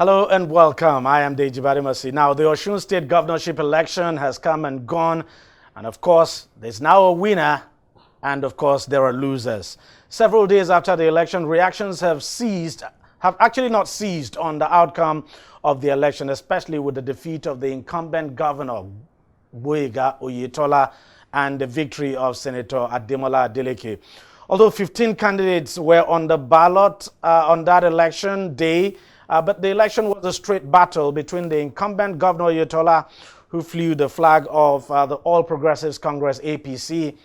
Hello and welcome. I am DEJI360. Now, the Osun State Governorship election has come and gone. And of course, there's now a winner. And of course, there are losers. Several days after the election, reactions have actually not ceased on the outcome of the election, especially with the defeat of the incumbent governor, Gboyega Oyetola, and the victory of Senator Ademola Adeleke. Although 15 candidates were on the ballot on that election day, but the election was a straight battle between the incumbent Governor Oyetola, who flew the flag of the All Progressives Congress, APC,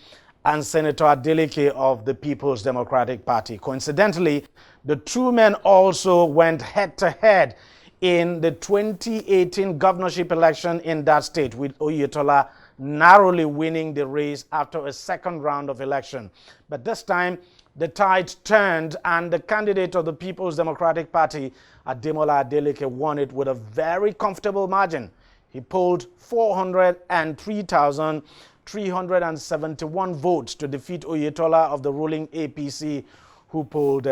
and Senator Adeleke of the People's Democratic Party. Coincidentally, the two men also went head-to-head in the 2018 governorship election in that state, with Oyetola narrowly winning the race after a second round of election. But this time, the tide turned and the candidate of the People's Democratic Party, Ademola Adeleke, won it with a very comfortable margin. He polled 403,371 votes to defeat Oyetola of the ruling APC, who polled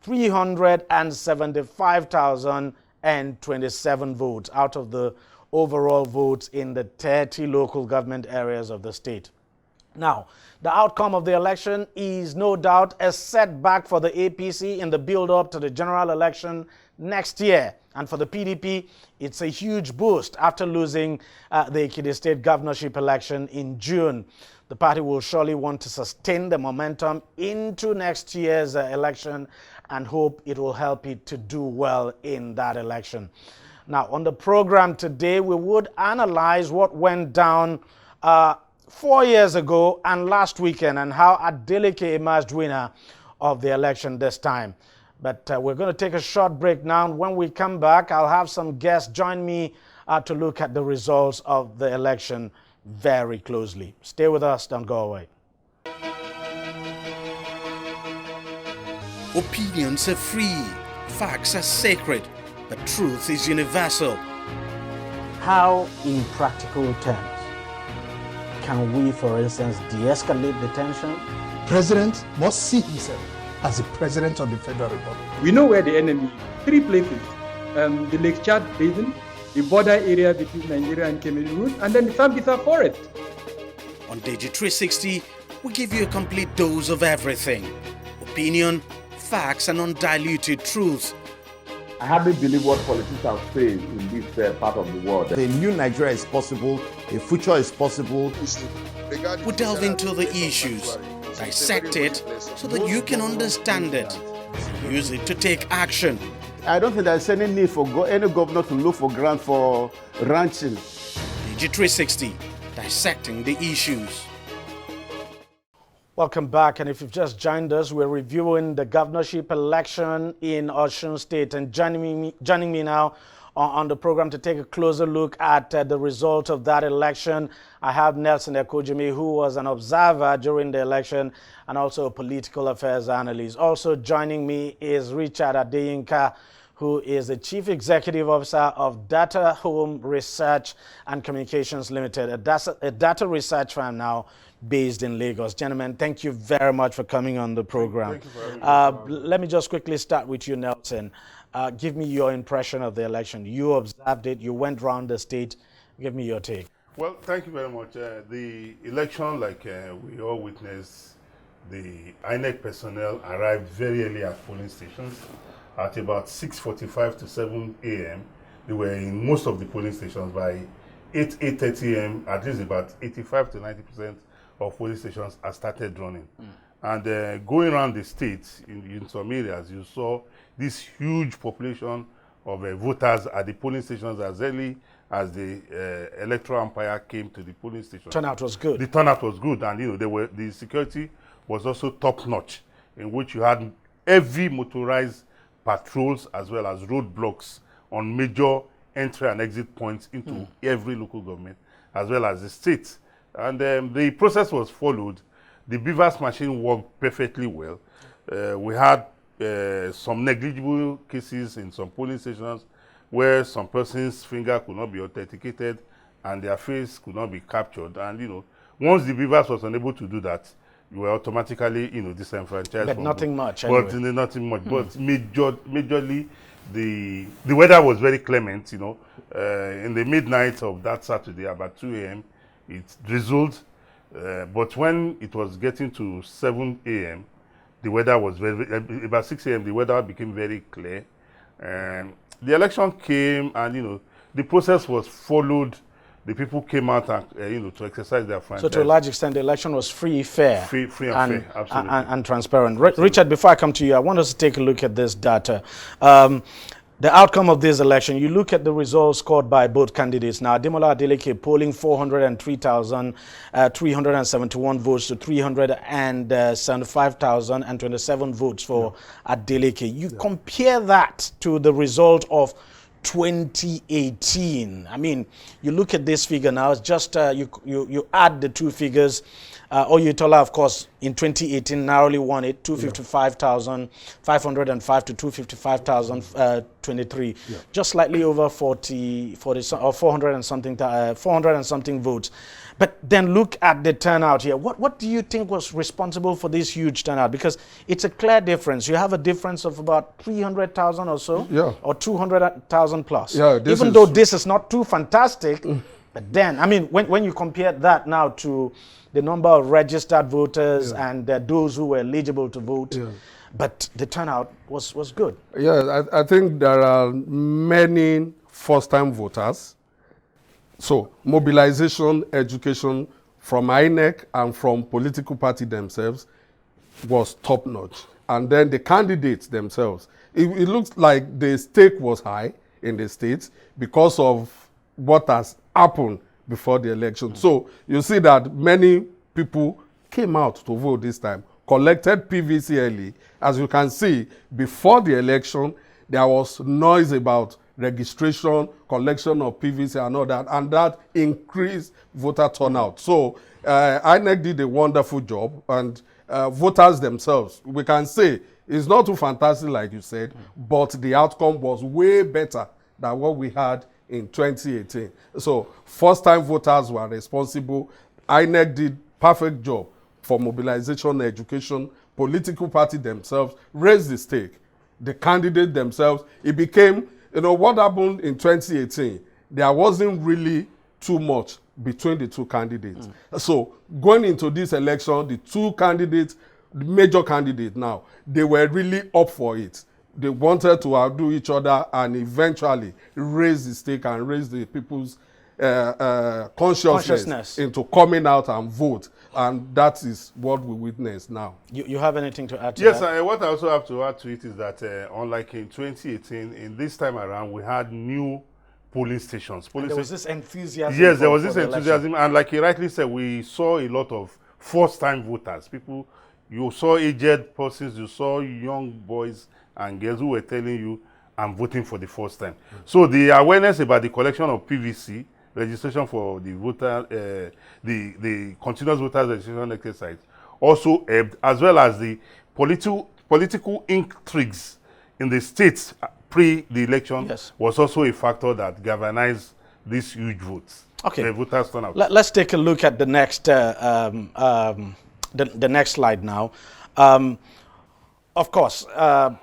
375,027 votes out of the overall votes in the 30 local government areas of the state. Now, the outcome of the election is no doubt a setback for the APC in the build-up to the general election next year. And for the PDP, it's a huge boost after losing the Ekiti State governorship election in June. The party will surely want to sustain the momentum into next year's election and hope it will help it to do well in that election. Now, on the program today, we would analyze what went down 4 years ago and last weekend and how Adeleke emerged winner of the election this time. But we're going to take a short break now. When we come back, I'll have some guests join me to look at the results of the election very closely. Stay with us, don't go away. Opinions are free, facts are sacred, but truth is universal. How, in practical terms, can we, for instance, de-escalate the tension? President must see himself as the president of the Federal Republic. We know where the enemy is. 3 places. The Lake Chad Basin, the border area between Nigeria and Cameroon, and then the Sambisa Forest. On DEJI360, we give you a complete dose of everything. Opinion, facts, and undiluted truth. I hardly believe what politicians say in this part of the world. A new Nigeria is possible, a future is possible. We delve into the issues, dissect it so that you can understand it, and use it to take action. I don't think there's any need for any governor to look for grant for ranching. DEJI360, dissecting the issues. Welcome back, and if you've just joined us, we're reviewing the governorship election in Osun State, and joining me now on the program to take a closer look at the result of that election, I have Nelson Ekojimi, who was an observer during the election and also a political affairs analyst. Also joining me is Richard Adeyinka, who is the Chief Executive Officer of Data Home Research and Communications Limited, a data research firm now based in Lagos. Gentlemen, thank you very much for coming on the program. Thank you for having me. Let me just quickly start with you, Nelson. Give me your impression of the election. You observed it, you went around the state. Give me your take. Well, thank you very much. The election, like we all witnessed, the INEC personnel arrived very early at polling stations. At about 6:45 to 7 a.m., they were in most of the polling stations. By 8:30 a.m., at least about 85 to 90% of polling stations have started running. And going around the state, in some areas, you saw this huge population of voters at the polling stations as early as the electoral umpire came to the polling station. Turnout was good. The turnout was good, and the security was also top-notch, in which you had heavy motorized patrols as well as roadblocks on major entry and exit points into every local government, as well as the state. And the process was followed. The beavers machine worked perfectly well. We had some negligible cases in some polling stations where some person's finger could not be authenticated and their face could not be captured. And once the beavers was unable to do that, you were automatically, disenfranchised. But nothing much. But Anyway. nothing much. But majorly, the weather was very clement. In the midnight of that Saturday, about 2 a.m., it drizzled. But when it was getting to 7 a.m., the weather was about 6 a.m., the weather became very clear. The election came, and, the process was followed. The people came out and, to exercise their franchise. So to a large extent, the election was free, fair. Free and fair, absolutely. And transparent. Richard, before I come to you, I want us to take a look at this data. The outcome of this election, you look at the results scored by both candidates. Now, Ademola Adeleke polling 403,371 votes to 375,027 votes for Adeleke. You compare that to the result of 2018. I mean, you look at this figure now, it's just you add the two figures. Oyetola, of course, in 2018 narrowly won it, 255,505 to 255,023, just slightly over 40 or 400 and something votes. But then look at the turnout here. What do you think was responsible for this huge turnout? Because it's a clear difference. You have a difference of about 300,000 or so, or 200,000 plus. Even though this is not too fantastic, but then, I mean, when you compare that now to the number of registered voters and those who were eligible to vote, but the turnout was good. Yeah, I think there are many first-time voters. So mobilization, education from INEC and from political party themselves was top-notch. And then the candidates themselves, it looks like the stake was high in the states because of what has happened before the election. So you see that many people came out to vote this time, collected PVC early. As you can see, before the election, there was noise about registration, collection of PVC and all that, and that increased voter turnout. So INEC did a wonderful job, and voters themselves, we can say, it's not too fantastic like you said, but the outcome was way better than what we had in 2018. So first-time voters were responsible. INEC did perfect job for mobilization, education. Political party themselves raised the stake. The candidate themselves, it became, what happened in 2018, there wasn't really too much between the two candidates. So going into this election, the two candidates, the major candidates now, they were really up for it. They wanted to outdo each other and eventually raise the stake and raise the people's consciousness into coming out and vote. And that is what we witness now. You have anything to add to that? Yes, what I also have to add to it is that unlike in 2018, in this time around, we had new polling stations. There was this enthusiasm. Yes, there was this enthusiasm. And like you rightly said, we saw a lot of first-time voters. People, you saw aged persons, you saw young boys and girls who were telling you, I'm voting for the first time. So the awareness about the collection of PVC, registration for the voter, the continuous voter registration exercise also helped, as well as the political intrigues in the states pre the election was also a factor that galvanized these huge votes. Okay, the voters turnout. Let's take a look at the next the next slide now. Of course, I'm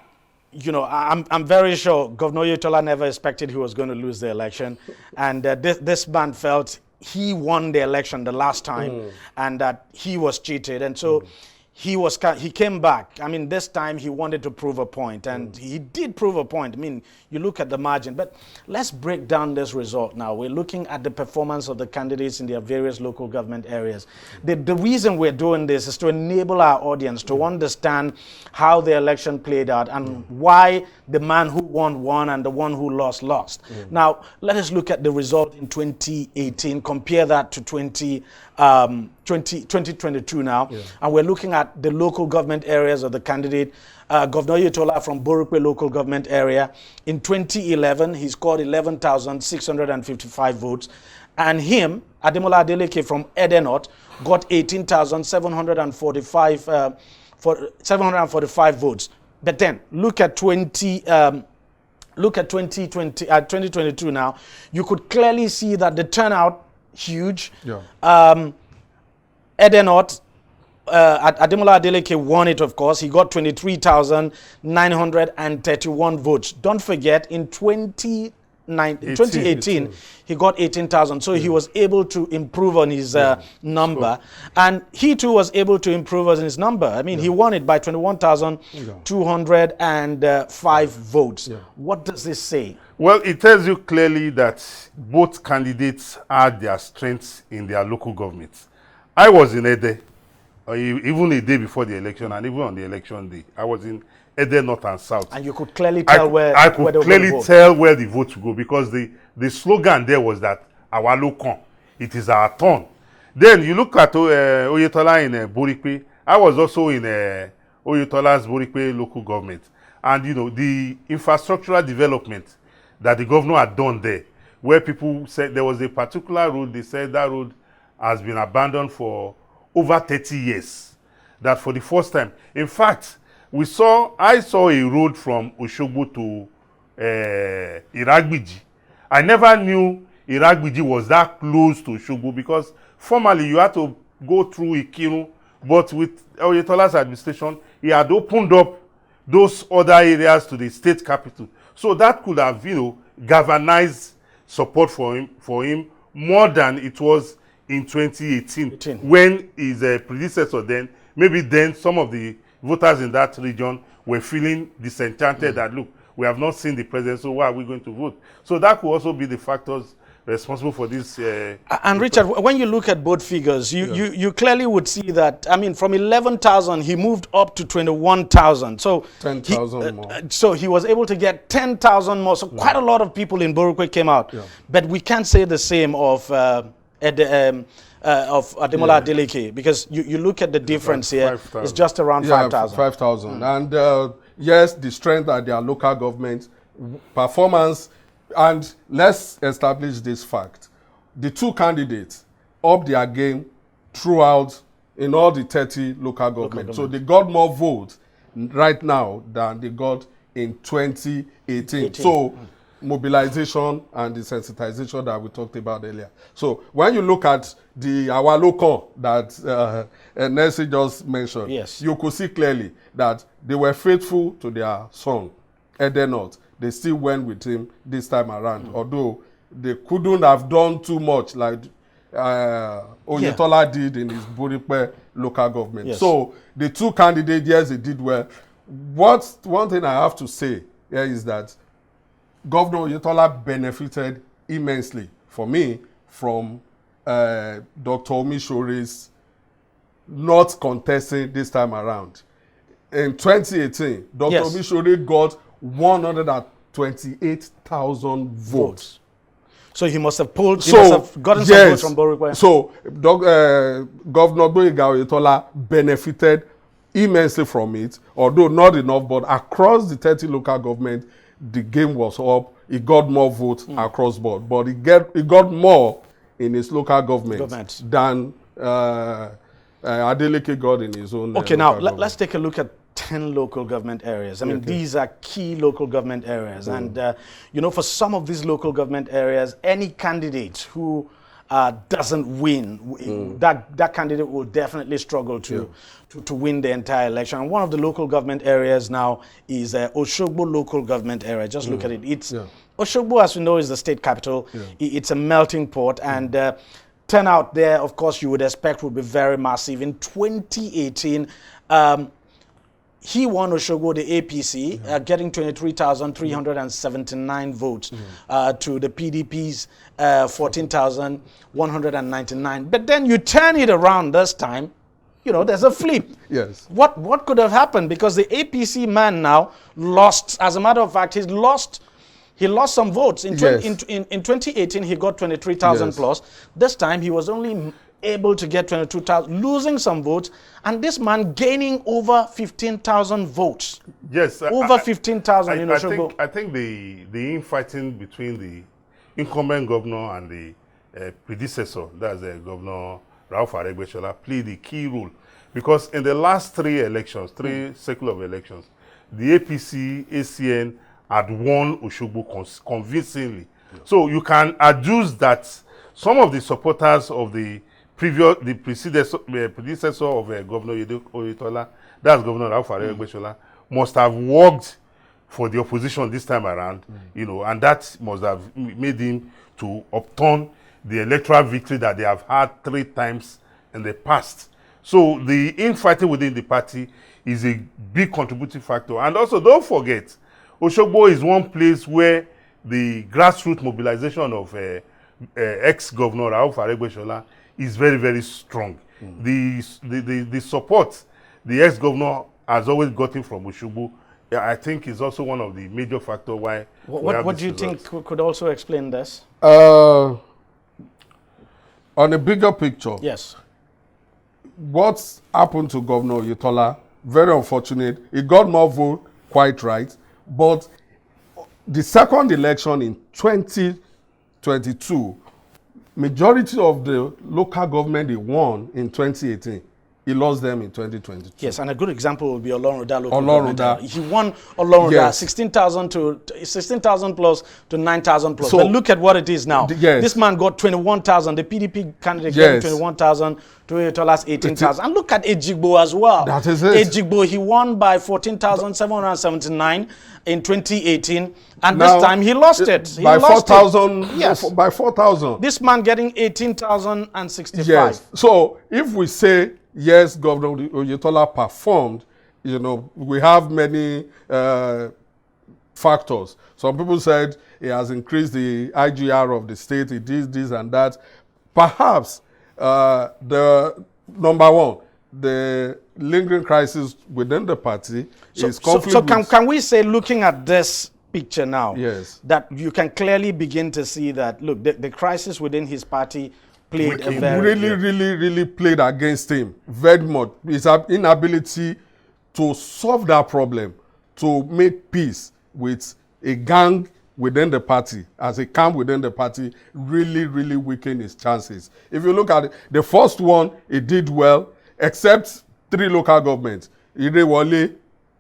very sure Governor Oyetola never expected he was going to lose the election, and this man felt he won the election the last time, and that he was cheated, and so he came back. I mean, this time he wanted to prove a point, and he did prove a point. I mean, you look at the margin, but let's break down this result now. We're looking at the performance of the candidates in their various local government areas. The reason we're doing this is to enable our audience to understand how the election played out and why the man who won and the one who lost. Now, let us look at the result in 2018, compare that to 2022 now, and we're looking at the local government areas of the candidate. Governor Oyetola from Borukwe local government area. In 2011, he scored 11,655 votes. And him, Ademola Adeleke from Edenot, got 18,745 votes. But then, look at 2022 now. You could clearly see that the turnout, huge. Edenot, Ademola Adeleke won it, of course. He got 23,931 votes. Don't forget, in 2018, he got 18,000. So he was able to improve on his number. And he too was able to improve on his number. I mean, he won it by 21,205 votes. What does this say? Well, it tells you clearly that both candidates had their strengths in their local governments. I was in Ede, even a day before the election, and even on the election day. I was in Ede North and South. And you could clearly tell where I could clearly tell where the votes would go, because the slogan there was that our local, it is our turn. Then you look at Oyetola in Borikpe. I was also in Oyetola's Borikpe local government. And, you know, the infrastructural development that the governor had done there, where people said there was a particular road, they said that road has been abandoned for over 30 years. That for the first time. In fact, I saw a road from Oshogbo to Iragbiji. I never knew Iragbiji was that close to Oshogbo, because formerly you had to go through Ikirun, but with Oyetola's administration, he had opened up those other areas to the state capital. So that could have, you know, galvanized support for him more than it was in 2018 when his predecessor then, maybe then some of the voters in that region were feeling disenchanted that, look, we have not seen the president, so why are we going to vote? So that could also be the factors responsible for this. And Richard, when you look at both figures, you clearly would see that, I mean, from 11,000, he moved up to 21,000. So 10,000 more. So he was able to get 10,000 more. So quite a lot of people in Borikpe came out. But we can't say the same of Ademola Adeleke, because you look at the difference here, it's just around 5,000. 5,000. And yes, the strength at their local government, performance. And let's establish this fact. The two candidates upped their game throughout in all the 30 local governments. So they got more votes right now than they got in 2018. So mobilization and the sensitization that we talked about earlier. So when you look at our local that Nancy just mentioned, you could see clearly that they were faithful to their son, Ede North. They still went with him this time around, although they couldn't have done too much like Oyetola did in his Borikpe local government. So the two candidates, yes, they did well. One thing I have to say here is that Governor Oyetola benefited immensely, for me, from Dr. Omishore's not contesting this time around. In 2018, Dr. Omishore got 128,000 votes. So he must have pulled, he must have gotten some votes from Borikpe. So Governor Oyetola benefited immensely from it, although not enough, but across the 30 local government, the game was up. He got more votes across board, but he got more in his local government than Adeleke got in his own. Okay, now let's take a look at 10 local government areas. I mean, these are key local government areas. And, you know, for some of these local government areas, any candidate who doesn't win, that candidate will definitely struggle to win the entire election. And one of the local government areas now is Oshogbo local government area. Just look at it. It's Oshogbo, as we know, is the state capital. It's a melting pot. And turnout there, of course, you would expect would be very massive. In 2018, he won Oshogbo, the APC, getting 23,379 votes to the PDP's 14,199. But then you turn it around this time, you know, there's a flip. Yes. What could have happened? Because the APC man now lost, as a matter of fact, he lost some votes. In 2018, he got 23,000 plus. This time, he was only able to get 22,000, losing some votes, and this man gaining over 15,000 votes. Yes, over 15,000 in Oshogbo. I think the infighting between the incumbent governor and the predecessor, that's Governor Ralph Aregbesola, played a key role, because in the last three cycles of elections, the APC, ACN had won Oshogbo convincingly. So you can adduce that some of the supporters of the predecessor of Governor Oyetola, that's Governor Alfare Egbeshola, must have worked for the opposition this time around, you know, and that must have made him to upturn the electoral victory that they have had 3 times in the past. So the infighting within the party is a big contributing factor. And also, don't forget, Osogbo is one place where the grassroots mobilization of ex-governor Alfare Egbeshola is very, very strong. The support the ex-governor has always gotten from Osogbo, I think, is also one of the major factors why. What do you think could also explain this? On a bigger picture, Yes. what's happened to Governor Oyetola, very unfortunate. He got more vote, quite right. But the second election in 2022, majority of the local government he won in 2018, he lost them in 2022. Yes, and a good example would be Olorunda local Olorunda. government. He won Olorunda, Yes. 16,000 plus to 9,000 plus. So, but look at what it is now. Yes. This man got 21,000. The PDP candidate Yes. got 21,000 to Oyetola's 18,000. And look at Ejigbo as well. That is it. Ejigbo, he won by 14,779 in 2018. And Now, this time he lost it. He by lost 4,000. it. Yes. By 4,000. This man getting 18,065. Yes. So if we say, yes, Governor Oyetola performed, you know, we have many factors. Some people said he has increased the IGR of the state, he did this and that. Perhaps the number one, the lingering crisis within the party is conflict. So can we say, looking at this picture now, Yes. that you can clearly begin to see that, look, the crisis within his party played a very... really played against him very much. His inability to solve that problem, to make peace with a gang within the party, as a camp within the party, really weakened his chances. If you look at it, the first one, he did well, except 3 local governments. Irewole,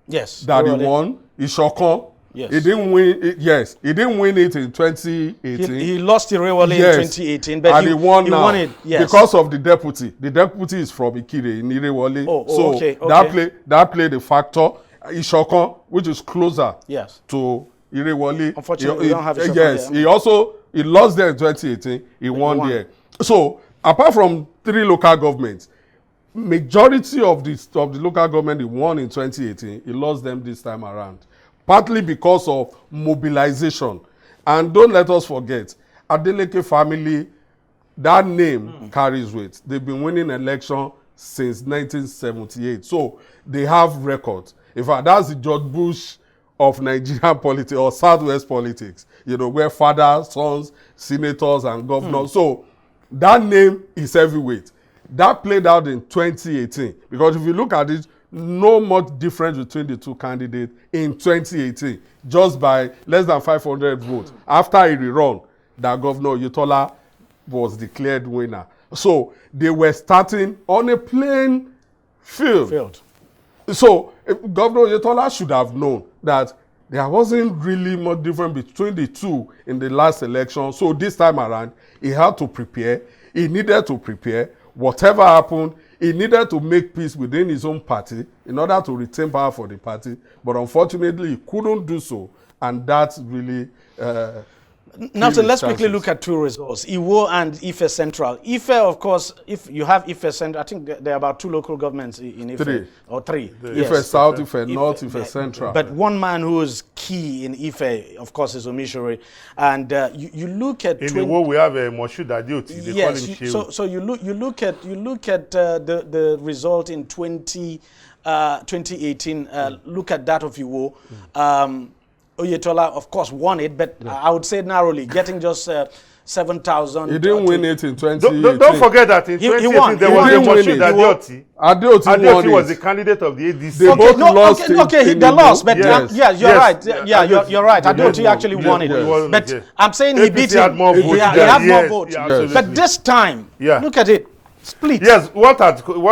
Yes. that he Irewole. won, Ishokan. Yes. He didn't win it, yes. He didn't win it in 2018. He lost Irewole Yes. in 2018, but and he won now won it, yes. because of the deputy. The deputy is from Ikire in Irewole. So okay. that played a factor. Ishokan, which is closer Yes. to Irewole. Unfortunately, we don't have Ishokan Yes, there. he lost there in 2018. He won won. there. So apart from 3 local governments, majority of the local government he won in 2018, he lost them this time around. Partly because of mobilization. And don't let us forget, Adeleke family, that name carries weight. They've been winning election since 1978. So they have records. In fact, that's the George Bush of Nigerian politics or Southwest politics, you know, where fathers, sons, senators, and governors. So that name is heavyweight. That played out in 2018. Because if you look at it, no much difference between the 2 candidates in 2018, just by less than 500 votes after a rerun that Governor Oyetola was declared winner. So they were starting on a plain field. So Governor Oyetola should have known that there wasn't really much difference between the 2 in the last election. So this time around, he had to prepare. He needed to prepare. Whatever happened, he needed to make peace within his own party in order to retain power for the party. But unfortunately, he couldn't do so. And that's really... Nelson, let's quickly look at 2 results, Iwo and Ife Central. Ife, of course, if you have Ife Central, I think there are about 2 local governments in Ife. 3. Or 3. Ife South, Ife North, Ife Central. But one man who is key in Ife, of course, is Omishore. And you look at... In the world, we have Moshood Adeoti. They call him Shehu. So you look at the result in 2018. Look at that of Iwo. Oyetola, of course, won it, but I would say narrowly, getting just 7,000. He didn't win it in 2018. Don't forget that in 2018 there was a Moshood Adeoti. Adeoti was the candidate of the ADC. They both lost they lost, but yes. You're right. You're right. Adeoti actually won it. But I'm saying he beat him. Had more votes. He had more votes. Yes. But this time, look at it. Split. Yes, what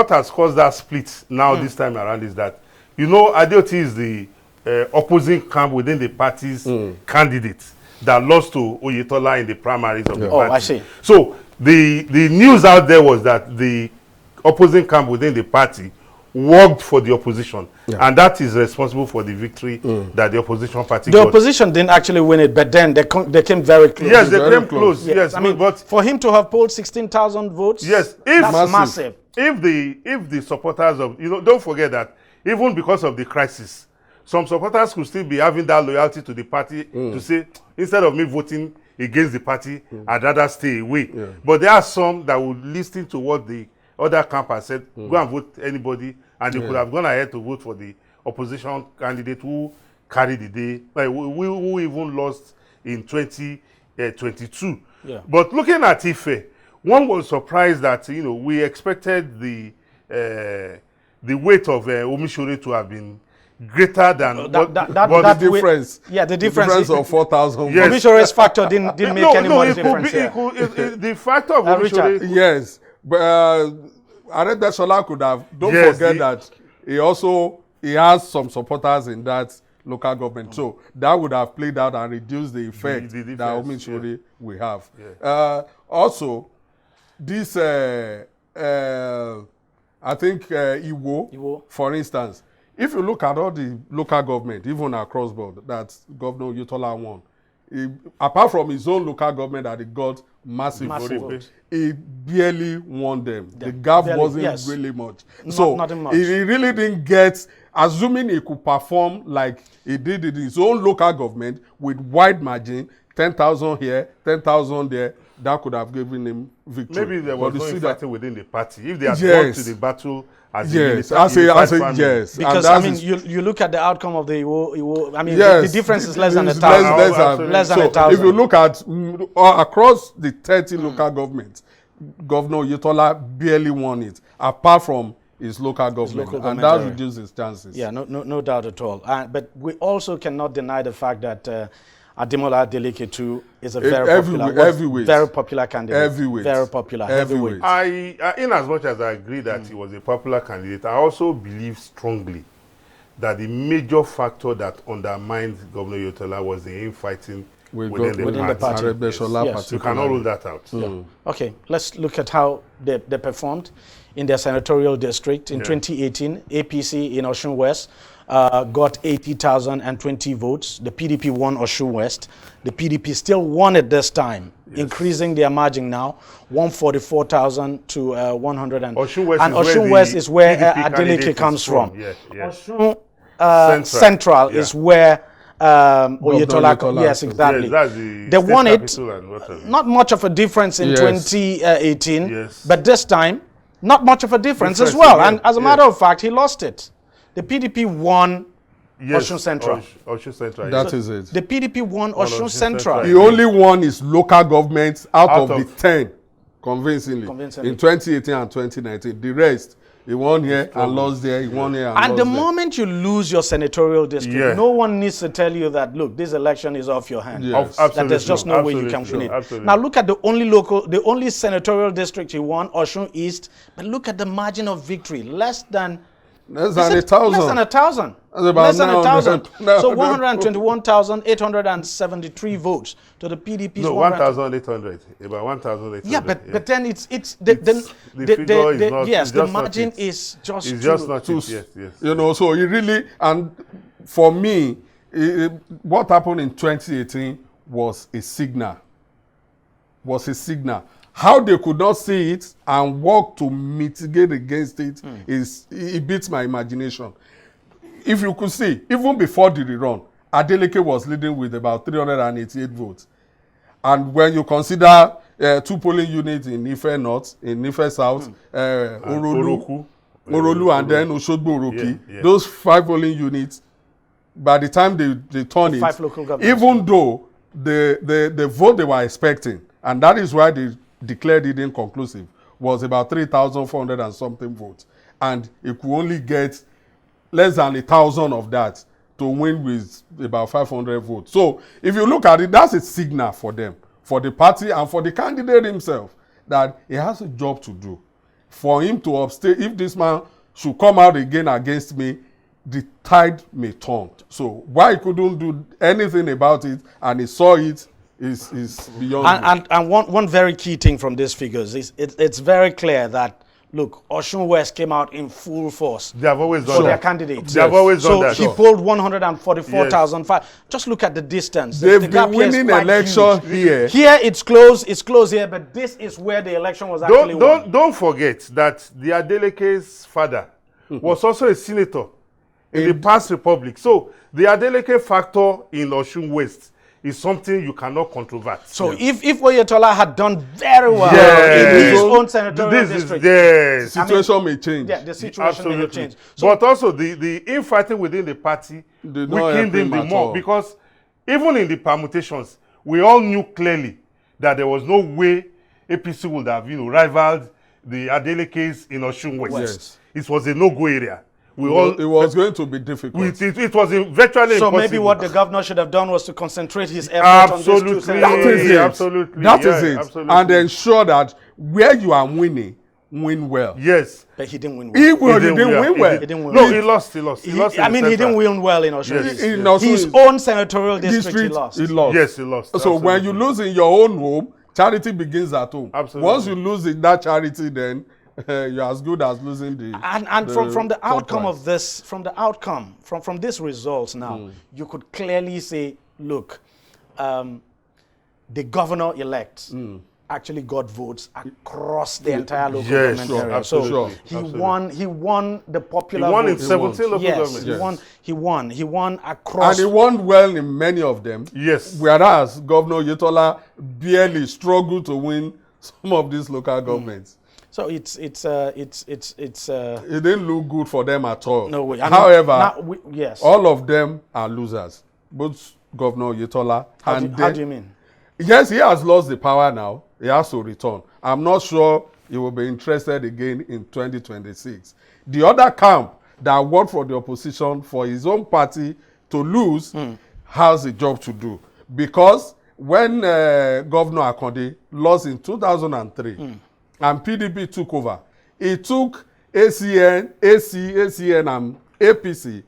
has caused that split now this time around is that, you know, Adeoti is the opposing camp within the party's candidate that lost to Oyetola in the primaries of the party. Oh, I see. So the news out there was that the opposing camp within the party worked for the opposition, and that is responsible for the victory that the opposition party got. The opposition didn't actually win it, but then they came very close. Yes, they came close. Yes, I mean, but for him to have polled 16,000 votes, yes, that's massive. If the supporters of, don't forget that even because of the crisis, some supporters could still be having that loyalty to the party to say, instead of me voting against the party, I'd rather stay away. Yeah. But there are some that would listen to what the other camp has said, go and vote anybody, and they could have gone ahead to vote for the opposition candidate who carried the day, like who even lost in 2022. Yeah. But looking at Ife, one was surprised that we expected the weight of Omishore to have been greater than the difference. The difference of 4,000. Yes. Omishore's factor didn't make any more difference. The factor of Omishore. Yes, but Aregbesola could have. Don't forget that he has some supporters in that local government, so that would have played out and reduced the effect that Omishore will have. Yeah. Also, this I think Iwo, for instance, if you look at all the local government, even across board, that Governor Oyetola won, apart from his own local government that he got massive votes, he barely won them. The gap wasn't really much. Nothing much. He really didn't get, assuming he could perform like he did in his own local government with wide margin, 10,000 here, 10,000 there, that could have given him victory. Maybe there was no fighting within the party. If they had gone to the battle as I say yes. Because I mean, you look at the outcome of the Iwo, I mean, the difference is less than 1,000. Less than 1,000. If you look at across the 30 local governments, Governor Oyetola barely won it, apart from his local government, and that reduces his chances. Yeah, no doubt at all. But we also cannot deny the fact that Ademola Adeleke too is a very popular candidate. Very popular. Heavyweight. In as much as I agree that he was a popular candidate, I also believe strongly that the major factor that undermined Governor Oyetola was the infighting within the party. Yes. You cannot rule that out. Okay, let's look at how they performed in their senatorial district. In 2018, APC in Osun West got 80,020 votes. The PDP won Osun West. The PDP still won it this time, increasing their margin now, 144,000 to 100. Osun West is where Adeleke comes from. Osun Central is where Oyetola, yes, exactly. They won it. Not much of a difference in 2018, but this time, not much of a difference as well. And as a matter of fact, he lost it. The PDP won Osun Central. Osun Central. That is it. The PDP won Osun Central. The only one is local governments out of the 10, convincingly. In 2018 and 2019. The rest, he won here and lost there, he won here and lost there. And the moment you lose your senatorial district, no one needs to tell you that, look, this election is off your hand. Yes. That there's just no way you can win it. Now look at the only senatorial district he won, Osun East, but look at the margin of victory, less than 1,000. Less than 1,000. Less than 1,000. So 121,873 votes to the PDP's. No, 1,800. About 1,800. Yeah, but then the margin is just not too. Yes. So it really, and for me, what happened in 2018 was a signal. How they could not see it and work to mitigate against it it beats my imagination. If you could see, even before the rerun, Adeleke was leading with about 388 votes. And when you consider 2 polling units in Ife North, in Ife South, Orolu, and then Oshogbo Oroki, those 5 polling units, by the time they turn it, even though the vote they were expecting, and that is why they declared it inconclusive, was about 3,400 and something votes, and it could only get less than 1,000 of that to win with about 500 votes. So if you look at it, that's a signal for them, for the party and for the candidate himself, that he has a job to do. For him to abstain, if this man should come out again against me, the tide may turn. So why he couldn't do anything about it, and he saw it is beyond. And one very key thing from these figures is it's very clear that, look, Osun West came out in full force. They have always done for that. their candidates. They have always done that. So he polled 144,005. Just look at the distance. They've the gap been here is winning quite election huge. here. Here it's close here, but this is where the election was actually won. Don't forget that the Adeleke's father was also a senator in the past republic. So the Adeleke factor in Osun West is something you cannot controvert. So if Oyetola had done very well in his own senatorial district, the situation may change. Yeah, the situation may have changed. So, but also the infighting within the party weakened him the more, because even in the permutations, we all knew clearly that there was no way APC would have rivaled the Adelekes in Osun West. Yes. It was a no-go area. It was going to be difficult. It was virtually so impossible. maybe what the governor should have done was to concentrate his efforts on these two senators. That is it. Absolutely. That is it. Absolutely. And ensure that where you are winning, win well. Yes. But he didn't win well. He didn't win well. He didn't win No, well. he lost. He didn't win well in Osun. Yes. His own senatorial district, he lost. Yes, he lost. So Absolutely. when you lose in your own home, charity begins at home. Absolutely. Once you lose in that charity, then you're as good as losing the. And from the outcome of this, from these results now, you could clearly say, look, the governor-elect actually got votes across the entire local government area. So he won the popular vote. He won in 17 local governments. Yes, he won across. And he won well in many of them. Yes. Whereas Governor Oyetola barely struggled to win some of these local governments. So it didn't look good for them at all. No way. However, yes, all of them are losers. Both Governor Oyetola and how do you mean? Yes, he has lost the power now. He has to return. I'm not sure he will be interested again in 2026. The other camp that worked for the opposition for his own party to lose has a job to do. Because when Governor Akonde lost in 2003 and PDP took over, it took ACN, and APC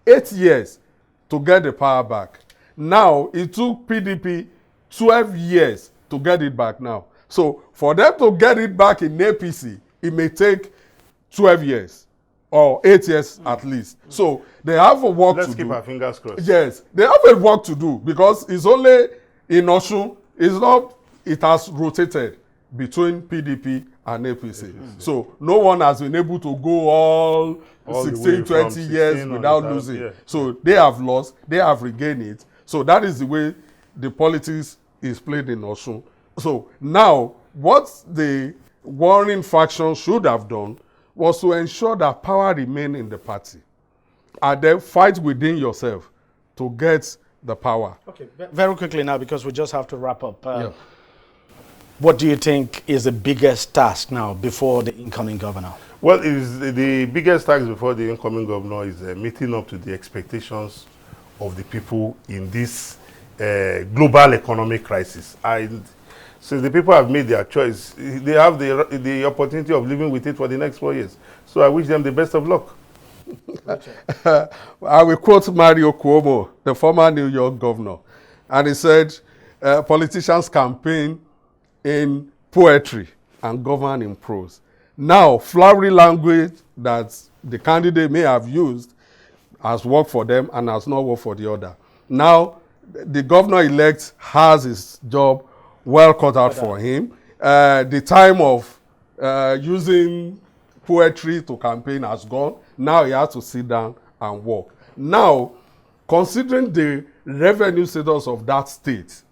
8 years to get the power back. Now, it took PDP 12 years to get it back now. So, for them to get it back in APC, it may take 12 years or 8 years at least. So, they have a work to do. Let's keep our fingers crossed. Yes, they have a work to do because it's only in Osun, it has rotated between PDP and APC. So, no one has been able to go all 16, 20 years without losing. Yeah. So, they have lost, they have regained it. So, that is the way the politics is played in Osun. So now, what the warring faction should have done was to ensure that power remained in the party, and then fight within yourself to get the power. Okay, very quickly now, because we just have to wrap up. What do you think is the biggest task now before the incoming governor? Well, the biggest task before the incoming governor is meeting up to the expectations of the people in this global economic crisis. And since the people have made their choice, they have the opportunity of living with it for the next 4 years. So I wish them the best of luck. I will quote Mario Cuomo, the former New York governor, and he said, politicians campaign in poetry and govern in prose. Now, flowery language that the candidate may have used has worked for them and has not worked for the other. Now, the governor-elect has his job well cut out for him. The time of using poetry to campaign has gone. Now he has to sit down and work. Now, considering the revenue status of that state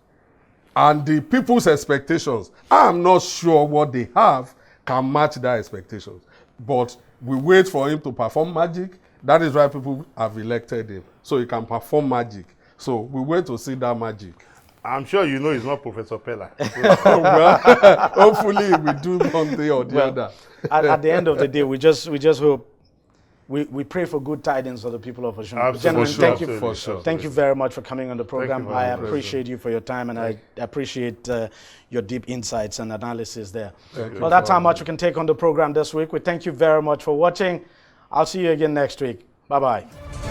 and the people's expectations, I'm not sure what they have can match their expectations. But we wait for him to perform magic. That is why people have elected him, so he can perform magic. So we wait to see that magic. I'm sure you know he's not Professor Pella. Well, hopefully we do one day or the other. At the end of the day, we just hope, we pray for good tidings for the people of Osun. Gentlemen, thank you very much for coming on the program. I appreciate you for your time, and I appreciate your deep insights and analysis there. Well, that's how much we can take on the program this week. We thank you very much for watching. I'll see you again next week. Bye-bye.